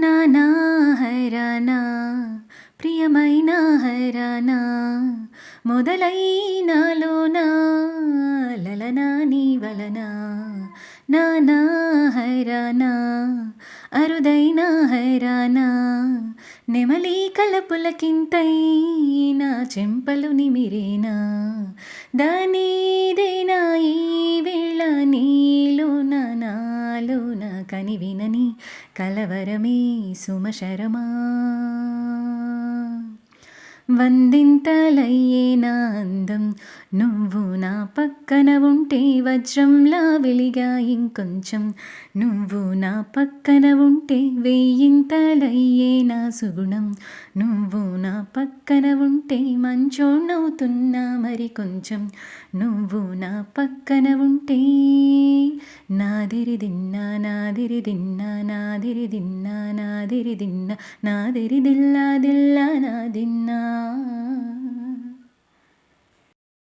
నానా హైరానా ప్రియమైన హైరానా మొదలైనాలోన లలనా నీ వలన నానా హైరానా అరుదైన హైరానా నెమలి కలపులకింతై నా చెంపలు నిమిరేనా దానీదేనా ఈ వేళ నీలోన నాలోన కనివినని కలవరమే సుమశరమా వందింతలయ్యే నా అందం నువ్వు నా పక్కన ఉంటే వజ్రంలా వెలిగా ఇంకొంచెం నువ్వు నా పక్కన ఉంటే వెయ్యింతలయ్యే నా సుగుణం నువ్వు నా పక్కన ఉంటే మంచోణ్ణవుతున్నా మరి కొంచెం నువ్వు నా పక్కన ఉంటే నాదిరిదిన్నా నాదిరిదిన్నా నాదిరిదిన్నా నాదిరిదిన్నా నాదిరిదిల్లా దిల్లా